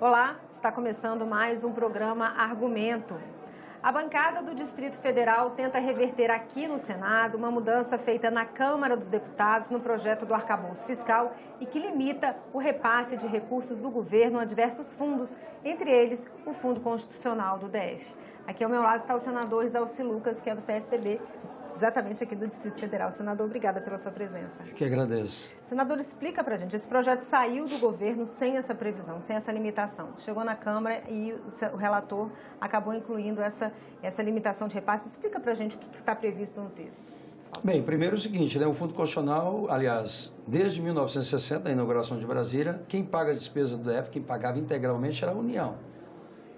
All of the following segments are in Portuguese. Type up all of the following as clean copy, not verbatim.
Olá, está começando mais um programa Argumento. A bancada do Distrito Federal tenta reverter aqui no Senado uma mudança feita na Câmara dos Deputados no projeto do arcabouço fiscal e que limita o repasse de recursos do governo a diversos fundos, entre eles o Fundo Constitucional do DF. Aqui ao meu lado está o senador Isalci Lucas, que é do PSDB, exatamente aqui do Distrito Federal. Senador, obrigada pela sua presença. Eu que agradeço. Senador, explica pra gente, esse projeto saiu do governo sem essa previsão, sem essa limitação. Chegou na Câmara e o relator acabou incluindo essa limitação de repasse. Explica pra gente o que está previsto no texto. Bem, primeiro é o seguinte, né? O Fundo Constitucional, aliás, desde 1960, a inauguração de Brasília, quem paga a despesa do DF, quem pagava integralmente era a União.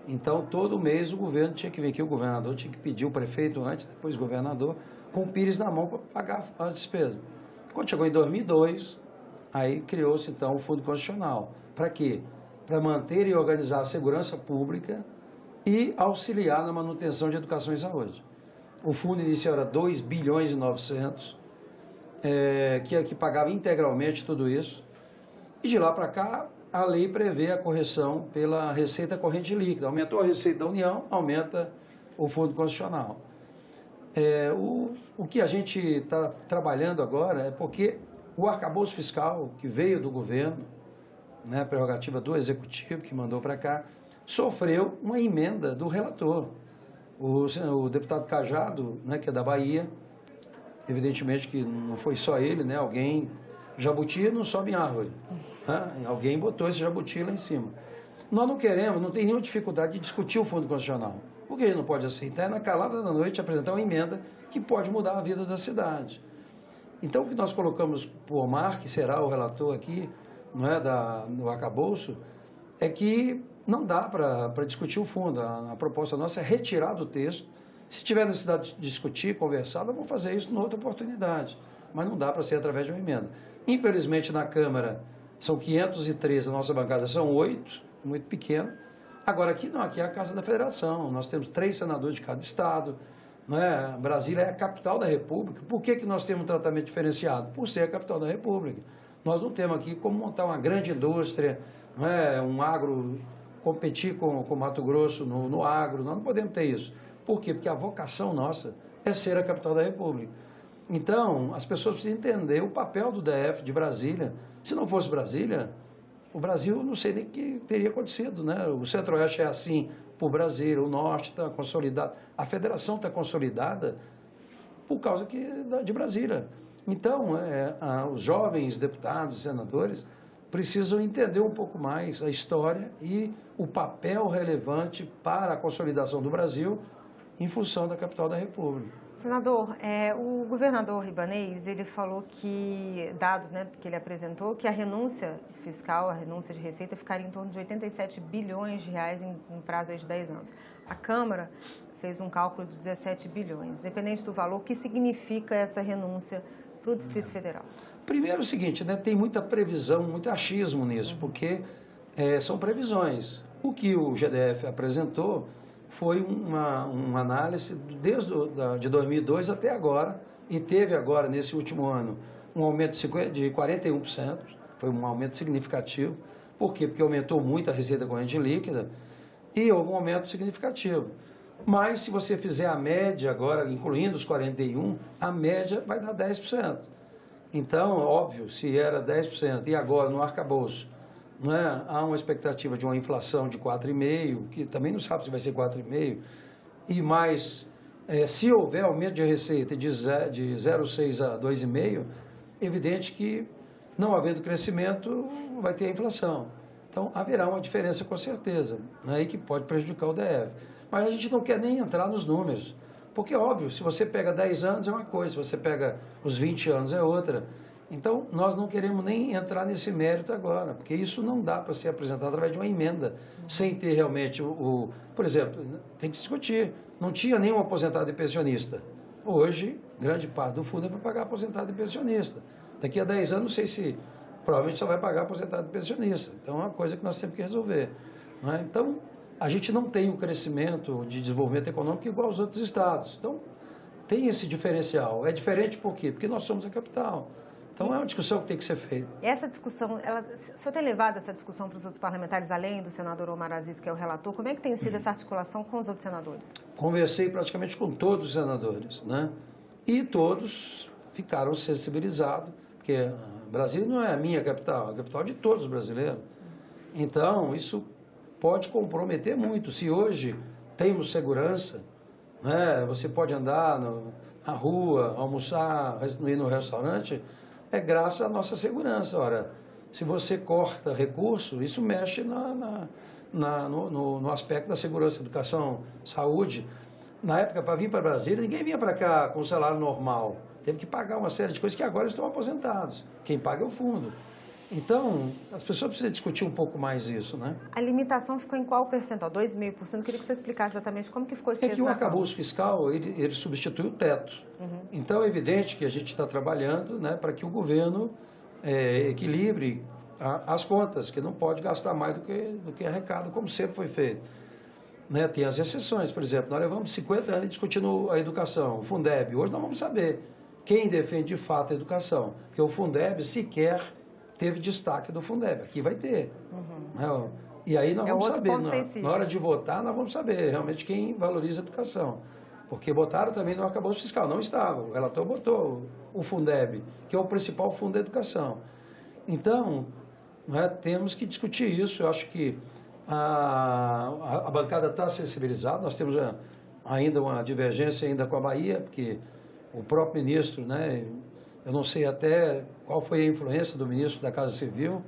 Então, todo mês o governo tinha que vir aqui, o governador tinha que pedir o prefeito antes, depois o governador, com o pires na mão para pagar a despesa. Quando chegou em 2002, aí criou-se então o Fundo Constitucional. Para quê? Para manter e organizar a segurança pública e auxiliar na manutenção de educação e saúde. O fundo inicial era 2 bilhões e 900, que pagava integralmente tudo isso. E de lá para cá, a lei prevê a correção pela receita corrente líquida. Aumentou a receita da União, aumenta o Fundo Constitucional. O que a gente está trabalhando agora é porque o arcabouço fiscal que veio do governo, né, prerrogativa do Executivo, que mandou para cá, sofreu uma emenda do relator. O deputado Cajado, né, que é da Bahia, evidentemente que não foi só ele, né, jabuti não sobe em árvore. Né? Alguém botou esse jabuti lá em cima. Nós não queremos, não tem nenhuma dificuldade de discutir o Fundo Constitucional. O que a gente não pode aceitar é, na calada da noite, apresentar uma emenda que pode mudar a vida da cidade. Então, o que nós colocamos por Omar, que será o relator aqui, não é, do arcabouço, é que não dá para discutir o fundo. A proposta nossa é retirar do texto. Se tiver necessidade de discutir, conversar, nós vamos fazer isso em outra oportunidade. Mas não dá para ser através de uma emenda. Infelizmente, na Câmara, são 513, a nossa bancada são 8, muito pequeno. Agora, aqui não, aqui é a Casa da Federação, nós temos 3 senadores de cada estado, não é? Brasília é a capital da República. Por que nós temos um tratamento diferenciado? Por ser a capital da República. Nós não temos aqui como montar uma grande indústria, não é? Um agro, competir com Mato Grosso no agro, nós não podemos ter isso. Por quê? Porque a vocação nossa é ser a capital da República. Então, as pessoas precisam entender o papel do DF, de Brasília. Se não fosse Brasília, o Brasil, não sei nem o que teria acontecido, né? O Centro-Oeste é assim por Brasília, o Norte está consolidado. A Federação está consolidada por causa de Brasília. Então, os jovens deputados, senadores, precisam entender um pouco mais a história e o papel relevante para a consolidação do Brasil em função da capital da República. Senador, o governador Ribanez, ele falou que, dados, né, que ele apresentou, que a renúncia fiscal, a renúncia de receita, ficaria em torno de 87 bilhões de reais em prazo de 10 anos. A Câmara fez um cálculo de 17 bilhões. Independente do valor, o que significa essa renúncia para o Distrito Federal? Primeiro é o seguinte, né, tem muita previsão, muito achismo nisso, porque são previsões. O que o GDF apresentou foi uma análise de 2002 até agora, e teve agora, nesse último ano, um aumento de 41%, foi um aumento significativo. Por quê? Porque aumentou muito a receita corrente líquida e houve um aumento significativo. Mas, se você fizer a média agora, incluindo os 41%, a média vai dar 10%. Então, óbvio, se era 10% e agora no arcabouço, não é? Há uma expectativa de uma inflação de 4,5%, que também não sabe se vai ser 4,5%, e mais, se houver aumento de receita de 0,6% a 2,5%, evidente que, não havendo crescimento, vai ter a inflação. Então, haverá uma diferença com certeza, né? E que pode prejudicar o DF. Mas a gente não quer nem entrar nos números, porque, óbvio, se você pega 10 anos é uma coisa, se você pega os 20 anos é outra. Então, nós não queremos nem entrar nesse mérito agora, porque isso não dá para ser apresentado através de uma emenda, sem ter realmente Por exemplo, tem que discutir, não tinha nenhum aposentado e pensionista. Hoje, grande parte do fundo é para pagar aposentado e pensionista. Daqui a 10 anos, não sei se provavelmente só vai pagar aposentado e pensionista. Então, é uma coisa que nós temos que resolver. Não é? Então, a gente não tem o crescimento de desenvolvimento econômico igual aos outros estados. Então, tem esse diferencial. É diferente por quê? Porque nós somos a capital. Então, é uma discussão que tem que ser feita. Essa discussão, o senhor tem levado essa discussão para os outros parlamentares, além do senador Omar Aziz, que é o relator? Como é que tem sido essa articulação com os outros senadores? Conversei praticamente com todos os senadores, né? E todos ficaram sensibilizados, porque Brasília não é a minha capital, é a capital de todos os brasileiros. Então, isso pode comprometer muito. Se hoje temos segurança, né, você pode andar na rua, almoçar, ir no restaurante, é graças à nossa segurança. Ora, se você corta recurso, isso mexe no aspecto da segurança, educação, saúde. Na época, para vir para Brasília, ninguém vinha para cá com salário normal. Teve que pagar uma série de coisas que agora estão aposentados. Quem paga é o fundo. Então, as pessoas precisam discutir um pouco mais isso, né? A limitação ficou em qual percentual? 2,5%? Queria que você explicasse exatamente como que ficou esse texto. É que o arcabouço fiscal, ele substitui o teto. Então, é evidente que a gente está trabalhando, né, para que o governo equilibre as contas, que não pode gastar mais do que arrecada, como sempre foi feito. Né? Tem as exceções, por exemplo, nós levamos 50 anos discutindo a educação, o Fundeb. Hoje nós vamos saber quem defende de fato a educação, porque o Fundeb sequer teve destaque do Fundeb. Aqui vai ter. Né? E aí nós vamos saber, na hora de votar, nós vamos saber realmente quem valoriza a educação. Porque botaram também no arcabouço fiscal, não estava. O relator botou o Fundeb, que é o principal fundo da educação. Então, né, temos que discutir isso. Eu acho que a bancada está sensibilizada. Nós temos ainda uma divergência ainda com a Bahia, porque o próprio ministro, né, eu não sei até qual foi a influência do ministro da Casa Civil,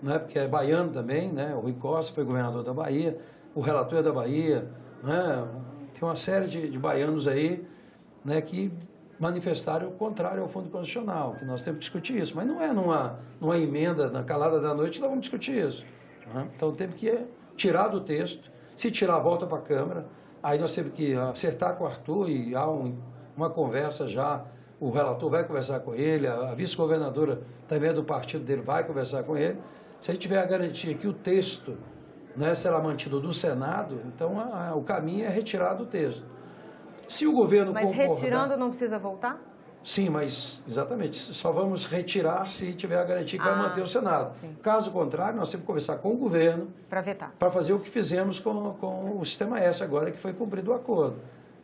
né, porque é baiano também, né, o Rui Costa foi governador da Bahia, o relator é da Bahia, né, tem uma série de baianos aí, né, que manifestaram o contrário ao Fundo Constitucional, que nós temos que discutir isso. Mas não é numa emenda, na calada da noite, nós vamos discutir isso. Né? Então temos que tirar do texto, se tirar, volta para a Câmara, aí nós temos que acertar com o Arthur e há uma conversa já, o relator vai conversar com ele, a vice-governadora também é do partido dele, vai conversar com ele. Se a gente tiver a garantia que o texto, né, será mantido do Senado, então o caminho é retirar do texto. Se o governo concordar... Mas retirando não precisa voltar? Sim, mas exatamente, só vamos retirar se tiver a garantia que vai manter o Senado. Sim. Caso contrário, nós temos que conversar com o governo para vetar, para fazer o que fizemos com o Sistema S agora, que foi cumprido o acordo.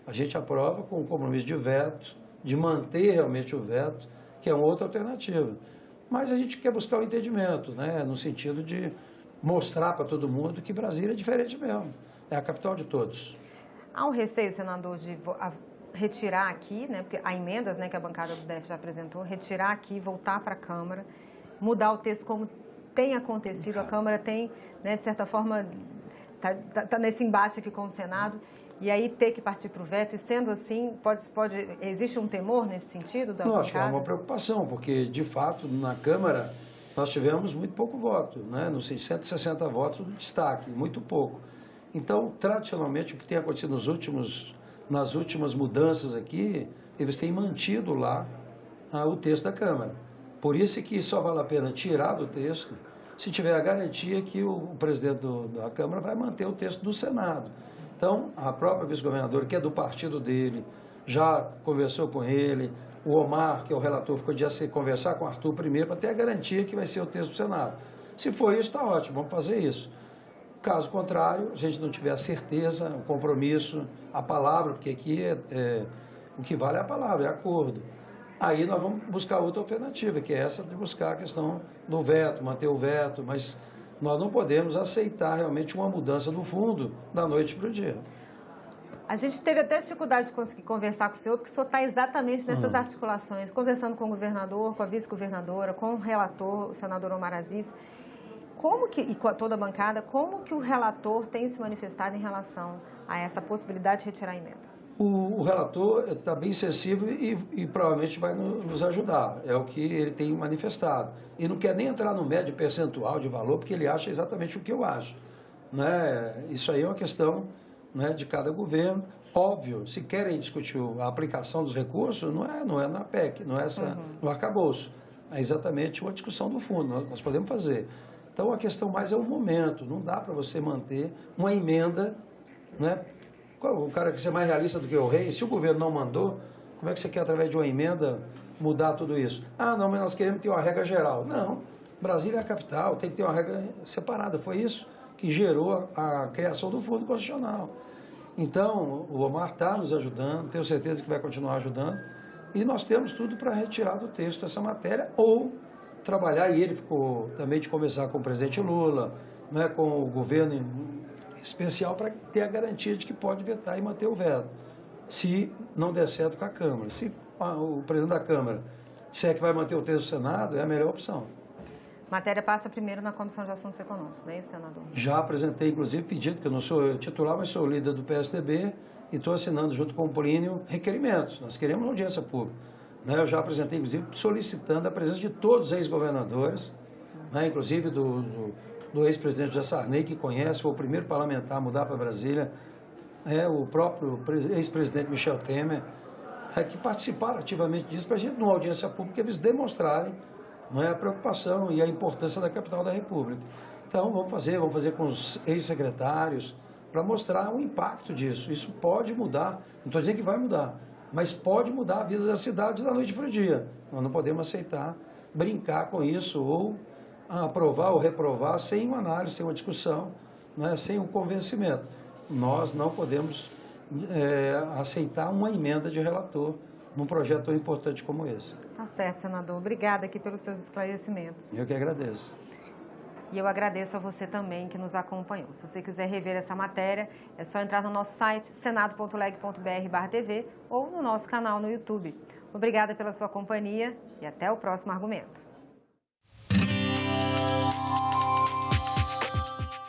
A gente aprova com o compromisso de veto, de manter realmente o veto, que é uma outra alternativa. Mas a gente quer buscar o entendimento, né, no sentido de mostrar para todo mundo que Brasília é diferente mesmo, é a capital de todos. Há um receio, senador, de retirar aqui, né, porque há emendas, né, que a bancada do DF já apresentou, retirar aqui, voltar para a Câmara, mudar o texto como tem acontecido, a Câmara tem, né, de certa forma, tá nesse embate aqui com o Senado, e aí ter que partir para o veto, e sendo assim, existe um temor nesse sentido da bancada? Acho que há uma preocupação, porque, de fato, na Câmara, nós tivemos muito pouco voto, né, nos 660 votos de destaque, muito pouco. Então, tradicionalmente, o que tem acontecido nas últimas mudanças aqui, eles têm mantido lá o texto da Câmara. Por isso que só vale a pena tirar do texto se tiver a garantia que o presidente da Câmara vai manter o texto do Senado. Então, a própria vice-governadora, que é do partido dele, já conversou com ele, o Omar, que é o relator, ficou de conversar com o Arthur primeiro para ter a garantia que vai ser o texto do Senado. Se for isso, está ótimo, vamos fazer isso. Caso contrário, a gente não tiver a certeza, o compromisso, a palavra, porque aqui o que vale é a palavra, é acordo. Aí nós vamos buscar outra alternativa, que é essa de buscar a questão do veto, manter o veto, mas nós não podemos aceitar realmente uma mudança do fundo da noite para o dia. A gente teve até dificuldade de conseguir conversar com o senhor, porque o senhor está exatamente nessas articulações, conversando com o governador, com a vice-governadora, com o relator, o senador Omar Aziz. E com toda a bancada, como que o relator tem se manifestado em relação a essa possibilidade de retirar a emenda? O relator está bem sensível e provavelmente vai nos ajudar, é o que ele tem manifestado. E não quer nem entrar no médio percentual de valor, porque ele acha exatamente o que eu acho. Né? Isso aí é uma questão, né, de cada governo. Óbvio, se querem discutir a aplicação dos recursos, não é na PEC, não é no arcabouço. É exatamente uma discussão do fundo, nós podemos fazer. Então, a questão mais é o momento. Não dá para você manter uma emenda, né? O cara quer ser mais realista do que o rei. Se o governo não mandou, como é que você quer, através de uma emenda, mudar tudo isso. Ah, não, mas nós queremos ter uma regra geral. Não, Brasília é a capital, tem que ter uma regra separada. Foi isso que gerou a criação do Fundo Constitucional. Então, o Omar está nos ajudando, tenho certeza que vai continuar ajudando, e nós temos tudo para retirar do texto essa matéria, ou trabalhar, e ele ficou também de conversar com o presidente Lula, né, com o governo especial, para ter a garantia de que pode vetar e manter o veto, se não der certo com a Câmara. Se o presidente da Câmara disser que vai manter o texto do Senado, é a melhor opção. A matéria passa primeiro na Comissão de Assuntos Econômicos, não é isso, senador? Já apresentei, inclusive, pedido, que eu não sou titular, mas sou líder do PSDB, e estou assinando, junto com o Plínio, requerimentos. Nós queremos audiência pública. Né? Eu já apresentei, inclusive, solicitando a presença de todos os ex-governadores, né? Inclusive do ex-presidente José Sarney, que conhece, foi o primeiro parlamentar a mudar para Brasília, o próprio ex-presidente Michel Temer, que participaram ativamente disso, para a gente, numa audiência pública, eles demonstrarem, não é, a preocupação e a importância da capital da República. Então, vamos fazer com os ex-secretários, para mostrar o impacto disso. Isso pode mudar, não estou dizendo que vai mudar, mas pode mudar a vida da cidade da noite para o dia. Nós não podemos aceitar brincar com isso, ou aprovar ou reprovar sem uma análise, sem uma discussão, né, sem um convencimento. Nós não podemos aceitar uma emenda de relator num projeto tão importante como esse. Tá certo, senador. Obrigada aqui pelos seus esclarecimentos. Eu que agradeço. E eu agradeço a você também que nos acompanhou. Se você quiser rever essa matéria, é só entrar no nosso site, senado.leg.br/tv, ou no nosso canal no YouTube. Obrigada pela sua companhia e até o próximo argumento.